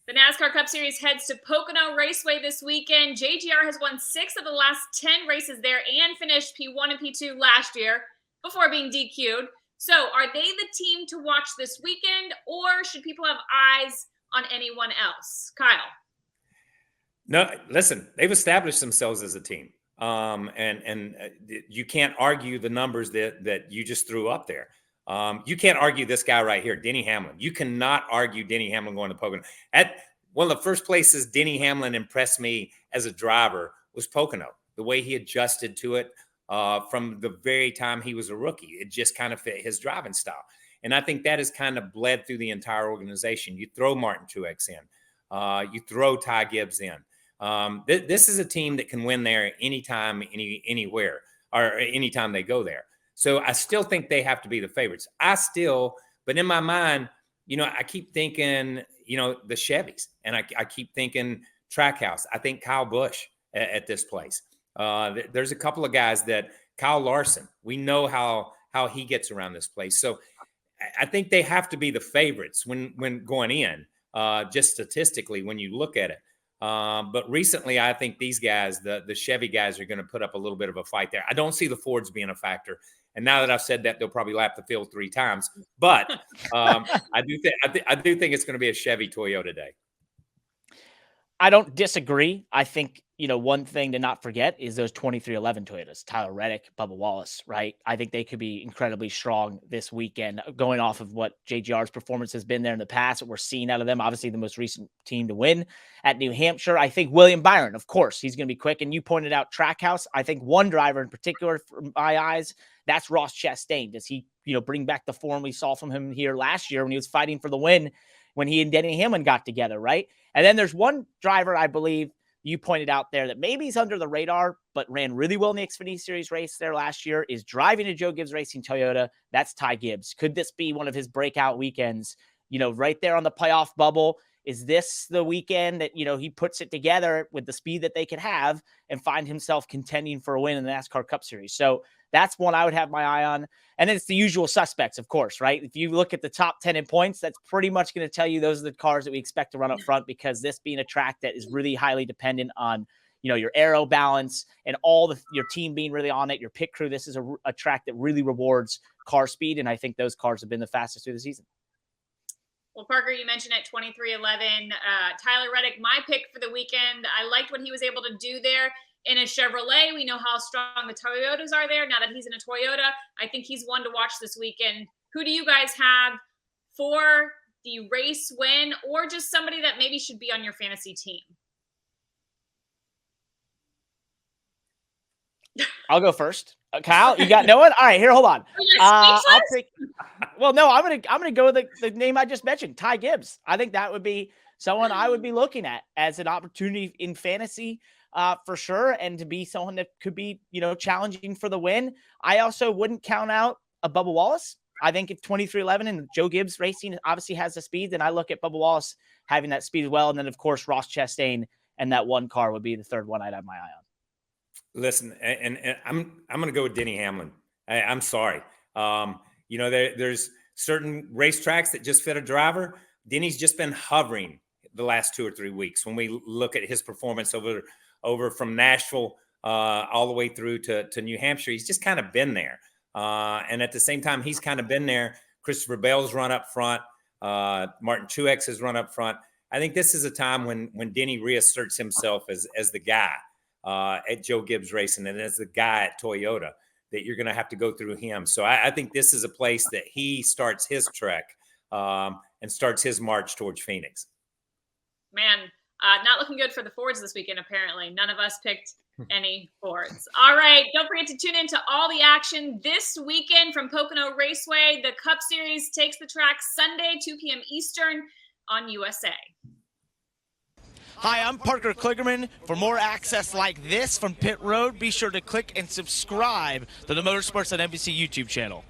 The NASCAR Cup Series heads to Pocono Raceway this weekend. JGR has won 6 of the last 10 races there and finished P1 and P2 last year before being DQ'd. So are they the team to watch this weekend, or should people have eyes on anyone else? Kyle. No, listen, they've established themselves as a team. And you can't argue the numbers that you just threw up there. You can't argue this guy right here, Denny Hamlin. You cannot argue Denny Hamlin going to Pocono. At one of the first places Denny Hamlin impressed me as a driver was Pocono. The way he adjusted to it from the very time he was a rookie, it just kind of fit his driving style. And I think that has kind of bled through the entire organization. You throw Martin Truex in, you throw Ty Gibbs in. This is a team that can win there anytime, anywhere, or anytime they go there. So I still think they have to be the favorites. But in my mind, I keep thinking, the Chevys, and I keep thinking Trackhouse. I think Kyle Busch at this place. There's a couple of guys that Kyle Larson, we know how he gets around this place. So I think they have to be the favorites when going in, just statistically, when you look at it. But recently, I think these guys, the Chevy guys, are going to put up a little bit of a fight there. I don't see the Fords being a factor. And now that I've said that, they'll probably lap the field 3 times. But I do think it's going to be a Chevy Toyota day. I don't disagree. I think, one thing to not forget is those 2311 Toyotas, Tyler Reddick, Bubba Wallace, right? I think they could be incredibly strong this weekend, going off of what JGR's performance has been there in the past, what we're seeing out of them. Obviously, the most recent team to win at New Hampshire. I think William Byron, of course, he's going to be quick. And you pointed out Trackhouse. I think one driver in particular, from my eyes, that's Ross Chastain. Does he, bring back the form we saw from him here last year when he was fighting for the win, when he and Denny Hamlin got together, right? And then there's one driver, I believe, you pointed out there that maybe he's under the radar, but ran really well in the Xfinity Series race there last year, is driving a Joe Gibbs Racing Toyota. That's Ty Gibbs. Could this be one of his breakout weekends? Right there on the playoff bubble. Is this the weekend that, he puts it together with the speed that they could have and find himself contending for a win in the NASCAR Cup Series? So that's one I would have my eye on. And then it's the usual suspects, of course, right? If you look at the top 10 in points, that's pretty much going to tell you those are the cars that we expect to run up front, because this being a track that is really highly dependent on, your aero balance and your team being really on it, your pit crew. This is a track that really rewards car speed. And I think those cars have been the fastest through the season. Well, Parker, you mentioned at 2311, Tyler Reddick, my pick for the weekend. I liked what he was able to do there in a Chevrolet. We know how strong the Toyotas are there. Now that he's in a Toyota, I think he's one to watch this weekend. Who do you guys have for the race win, or just somebody that maybe should be on your fantasy team? I'll go first. Kyle, you got no one? All right, here, hold on. I'll take. Well, no, I'm gonna go with the name I just mentioned, Ty Gibbs. I think that would be someone I would be looking at as an opportunity in fantasy, for sure, and to be someone that could be, challenging for the win. I also wouldn't count out a Bubba Wallace. I think if 2311 and Joe Gibbs Racing obviously has the speed, then I look at Bubba Wallace having that speed as well. And then, of course, Ross Chastain and that one car would be the third one I'd have my eye on. Listen, and I'm going to go with Denny Hamlin. I'm sorry. There's certain racetracks that just fit a driver. Denny's just been hovering the last 2 or 3 weeks. When we look at his performance over from Nashville all the way through to New Hampshire, he's just kind of been there. And at the same time, he's kind of been there. Christopher Bell's run up front. Martin Truex has run up front. I think this is a time when Denny reasserts himself as the guy at Joe Gibbs Racing and as the guy at Toyota, that you're going to have to go through him. So I think this is a place that he starts his trek and starts his march towards Phoenix. Man, not looking good for the Fords this weekend, apparently. None of us picked any Fords. All right, don't forget to tune into all the action this weekend from Pocono Raceway. The Cup Series takes the track Sunday, 2 p.m. Eastern on USA. Hi, I'm Parker Kligerman. For more access like this from Pit Road, be sure to click and subscribe to the Motorsports on NBC YouTube channel.